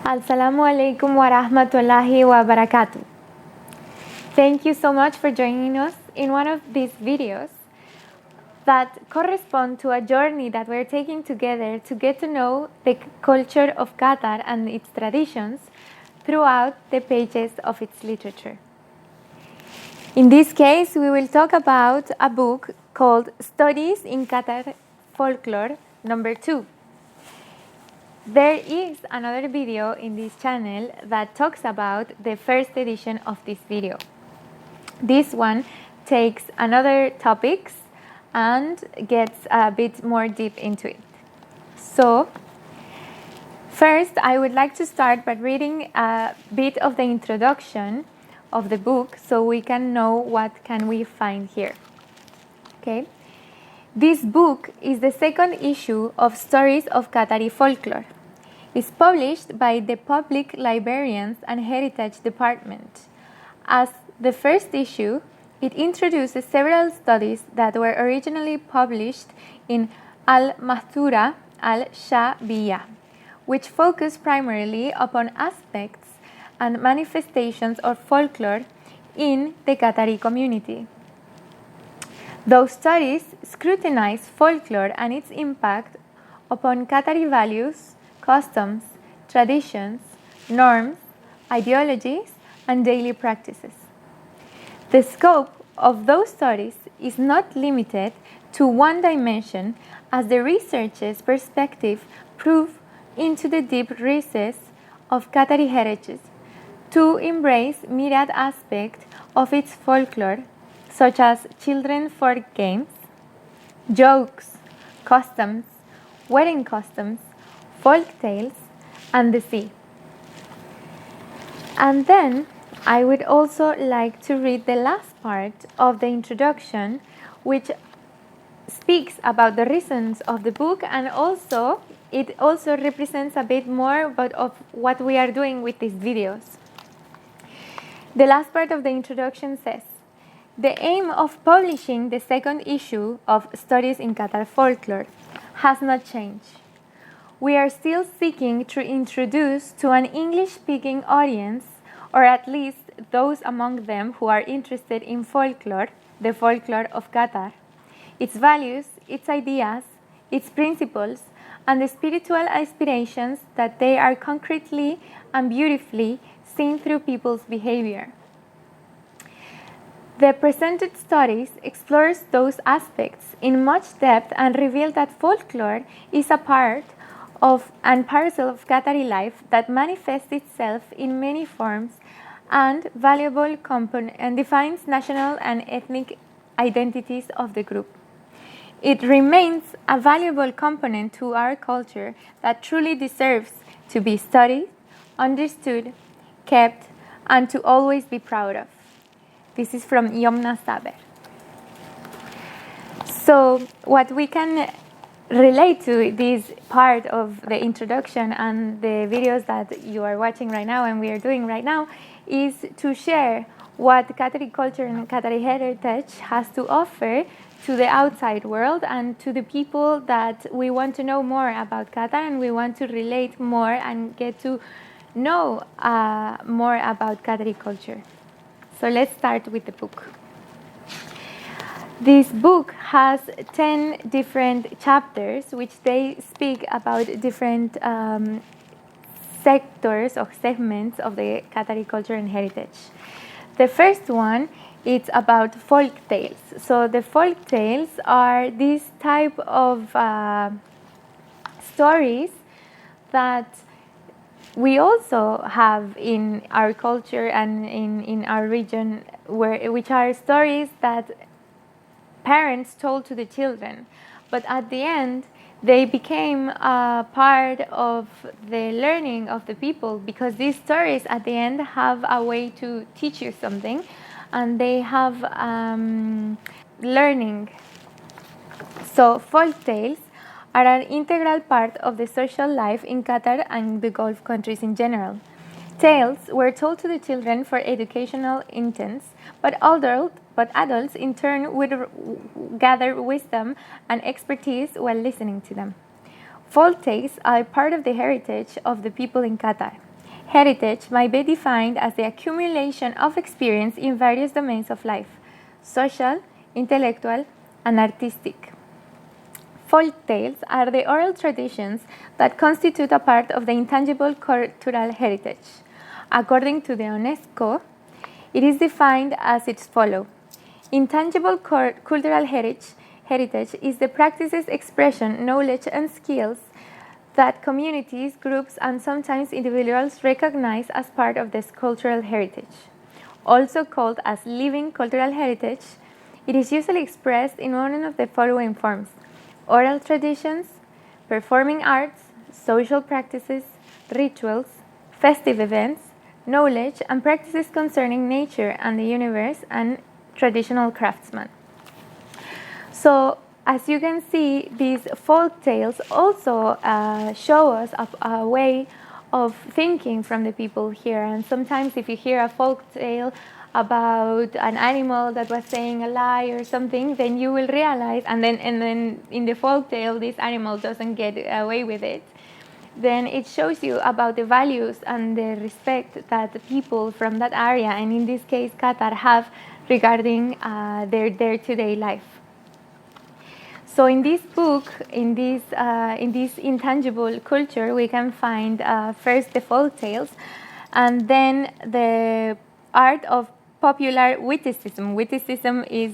Assalamu alaikum wa rahmatullahi wa barakatuh. Thank you so much for joining us in one of these videos that correspond to a journey that we're taking together to get to know the culture of Qatar and its traditions throughout the pages of its literature. In this case, we will talk about a book called Studies in Qatar Folklore number 2. There is another video in this channel that talks about the first edition of this video. This one takes another topics and gets a bit more deep into it. So, first I would like to start by reading a bit of the introduction of the book so we can know what can we find here. Okay? This book is the second issue of Stories of Qatari Folklore. It's published by the Public Librarians and Heritage Department. As the first issue, it introduces several studies that were originally published in Al-Mahthura al-Shabiyya, which focus primarily upon aspects and manifestations of folklore in the Qatari community. Those studies scrutinize folklore and its impact upon Qatari values, customs, traditions, norms, ideologies, and daily practices. The scope of those studies is not limited to one dimension, as the researcher's perspective proves into the deep recesses of Qatari heritage to embrace myriad aspects of its folklore, such as children's folk games, jokes, customs, wedding customs, folk tales, and the sea. And then I would also like to read the last part of the introduction, which speaks about the reasons of the book, and also it also represents a bit more about of what we are doing with these videos. The last part of the introduction says, the aim of publishing the second issue of Studies in Qatar Folklore has not changed. We are still seeking to introduce to an English-speaking audience, or at least those among them who are interested in folklore, the folklore of Qatar, its values, its ideas, its principles, and the spiritual aspirations that they are concretely and beautifully seen through people's behavior. The presented studies explores those aspects in much depth and reveal that folklore is a part of and parcel of Qatari life that manifests itself in many forms and valuable component and defines national and ethnic identities of the group. It remains a valuable component to our culture that truly deserves to be studied, understood, kept, and to always be proud of. This is from Yomna Saber. So what we can relate to this part of the introduction and the videos that you are watching right now and we are doing right now is to share what Qatari culture and Qatari heritage has to offer to the outside world and to the people that we want to know more about Qatar and we want to relate more and get to know more about Qatari culture. So let's start with the book. This book has 10 different chapters which they speak about different sectors or segments of the Qatari culture and heritage. The first one is about folk tales. So the folk tales are this type of stories that we also have in our culture and in our region, which are stories that parents told to the children, but at the end they became a part of the learning of the people, because these stories at the end have a way to teach you something and they have learning. So folk tales are an integral part of the social life in Qatar and the Gulf countries in general. Tales were told to the children for educational intents, but adults in turn would gather wisdom and expertise while listening to them. Folk tales are part of the heritage of the people in Qatar. Heritage might be defined as the accumulation of experience in various domains of life: social, intellectual, and artistic. Folk tales are the oral traditions that constitute a part of the intangible cultural heritage. According to the UNESCO, it is defined as it follows. Intangible cultural heritage is the practices, expression, knowledge, and skills that communities, groups, and sometimes individuals recognize as part of this cultural heritage. Also called as living cultural heritage, it is usually expressed in one of the following forms: oral traditions, performing arts, social practices, rituals, festive events, knowledge and practices concerning nature and the universe, and traditional craftsmen. So, as you can see, these folk tales also show us a way of thinking from the people here. And sometimes if you hear a folk tale about an animal that was saying a lie or something, then you will realize, and then in the folk tale this animal doesn't get away with it, then it shows you about the values and the respect that the people from that area, and in this case Qatar, have regarding their day-to-day life. So in this book, in this intangible culture, we can find first the folk tales, and then the art of popular witticism. Witticism is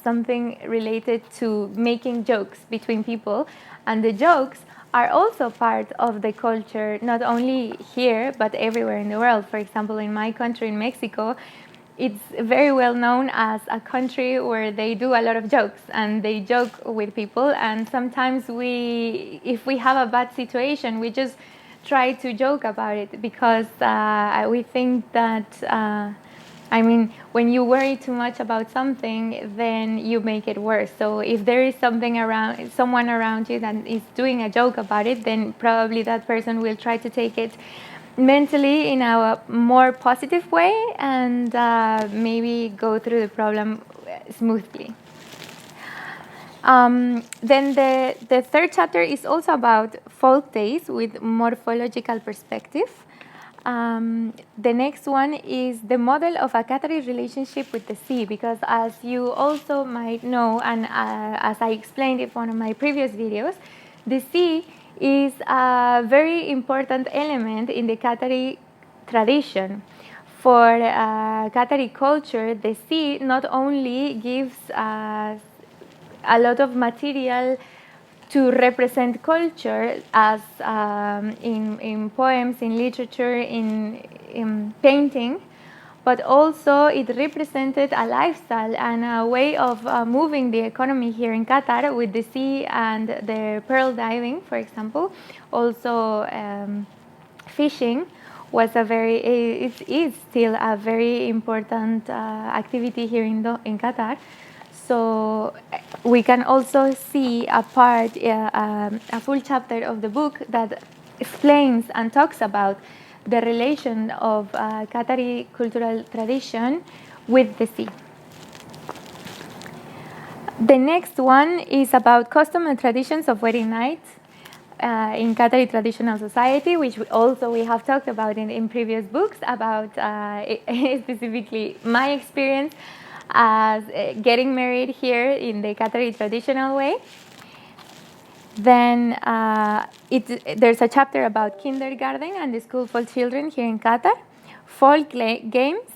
something related to making jokes between people, and the jokes are also part of the culture, not only here, but everywhere in the world. For example, in my country, in Mexico, it's very well known as a country where they do a lot of jokes, and they joke with people, and sometimes if we have a bad situation, we just try to joke about it, because we think that when you worry too much about something, then you make it worse. So if there is someone around you that is doing a joke about it, then probably that person will try to take it mentally in a more positive way, and maybe go through the problem smoothly. Then the third chapter is also about folk tales with morphological perspective. The next one is the model of a Qatari relationship with the sea, because as you also might know, and as I explained in one of my previous videos, the sea is a very important element in the Qatari tradition. For Qatari culture, the sea not only gives a lot of material to represent culture, as in poems, in literature, in painting, but also it represented a lifestyle and a way of moving the economy here in Qatar, with the sea and the pearl diving, for example. Also, fishing was it is still a very important activity here in Qatar. So we can also see a full chapter of the book that explains and talks about the relation of Qatari cultural tradition with the sea. The next one is about custom and traditions of wedding nights in Qatari traditional society, which we have talked about in previous books, about specifically my experience as getting married here in the Qatari traditional way. Then there's a chapter about kindergarten and the school for children here in Qatar, folk games,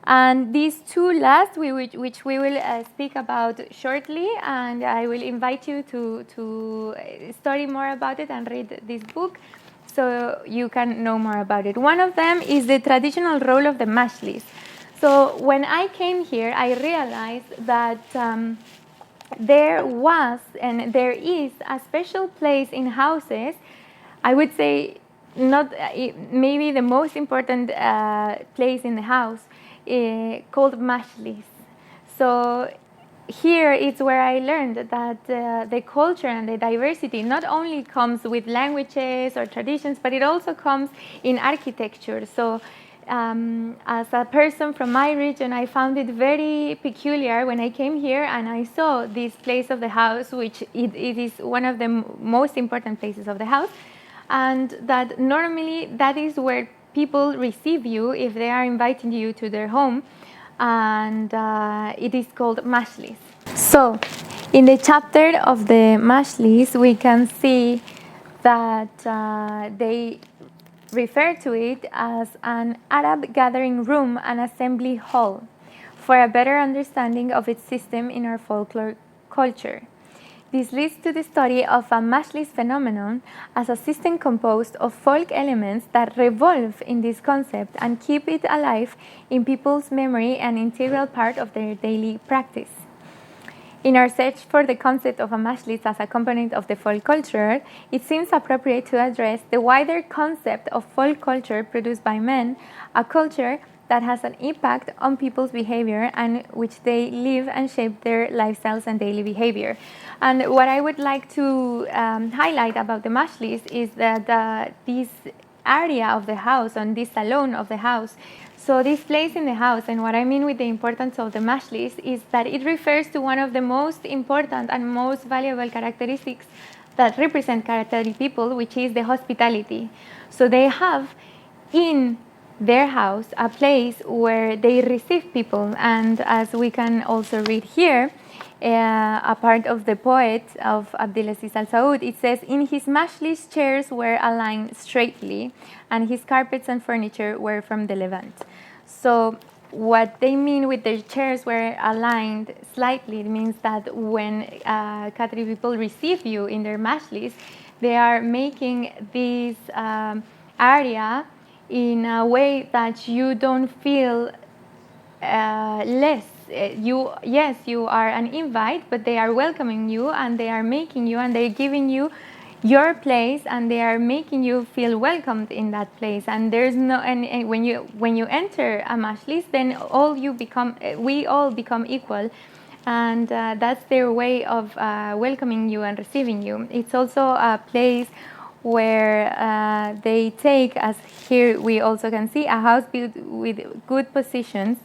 and these two last, which we will speak about shortly, and I will invite you to study more about it and read this book so you can know more about it. One of them is the traditional role of the mashlis. So when I came here, I realized that there was and there is a special place in houses. I would say not maybe the most important place in the house, called mashlis. So here it's where I learned that the culture and the diversity not only comes with languages or traditions, but it also comes in architecture. So as a person from my region, I found it very peculiar when I came here and I saw this place of the house, which it is one of the most important places of the house, and that normally that is where people receive you if they are inviting you to their home, and it is called majlis. So in the chapter of the majlis, we can see that they refer to it as an Arab gathering room and assembly hall for a better understanding of its system in our folklore culture. This leads to the study of a majlis phenomenon as a system composed of folk elements that revolve in this concept and keep it alive in people's memory and integral part of their daily practice. In our search for the concept of a majlis as a component of the folk culture, it seems appropriate to address the wider concept of folk culture produced by men, a culture that has an impact on people's behavior and which they live and shape their lifestyles and daily behavior. And what I would like to highlight about the majlis is that this area of the house, on this salon of the house, so this place in the house, and what I mean with the importance of the majlis is that it refers to one of the most important and most valuable characteristics that represent Qatari people, which is the hospitality. So they have in their house a place where they receive people, and as we can also read here, a part of the poet of Abdelaziz Al Saud, it says, "In his majlis chairs were aligned straightly, and his carpets and furniture were from the Levant." So what they mean with their chairs were aligned slightly, it means that when Qatari people receive you in their majlis, they are making this area in a way that you don't feel less. You are an invite, but they are welcoming you, and they are making you, and they're giving you your place, and they are making you feel welcomed in that place. And there's no, and when you enter a majlis, then we all become equal, and that's their way of welcoming you and receiving you. It's also a place where they take, as here we also can see, a house built with good positions,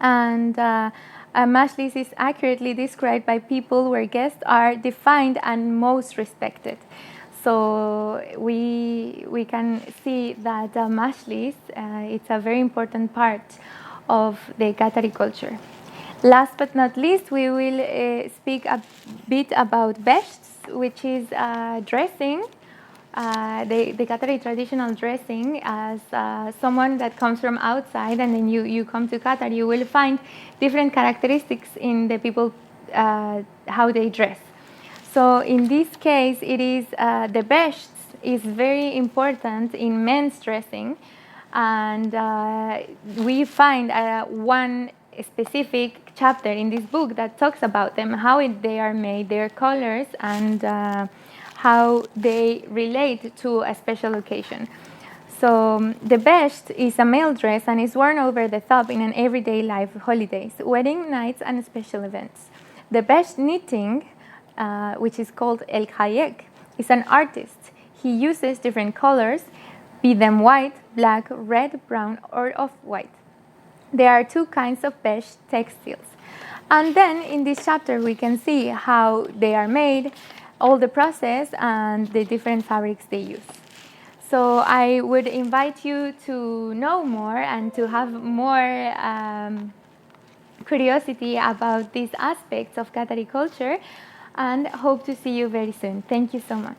and a majlis is accurately described by people where guests are defined and most respected. So we can see that a majlis it's a very important part of the Qatari culture. Last but not least, we will speak a bit about beshts, which is dressing. The Qatari traditional dressing, as someone that comes from outside and then you come to Qatar, you will find different characteristics in the people, how they dress. So in this case, it is the beshts is very important in men's dressing, and we find one specific chapter in this book that talks about them, how they are made, their colors, and how they relate to a special occasion. So the besht is a male dress and is worn over the top in an everyday life, holidays, wedding nights, and special events. The besht knitting, which is called El Khayek, is an artist. He uses different colors, be them white, black, red, brown, or off-white. There are two kinds of besht textiles. And then in this chapter we can see how they are made, all the process, and the different fabrics they use. So I would invite you to know more and to have more curiosity about these aspects of Qatari culture, and hope to see you very soon. Thank you so much.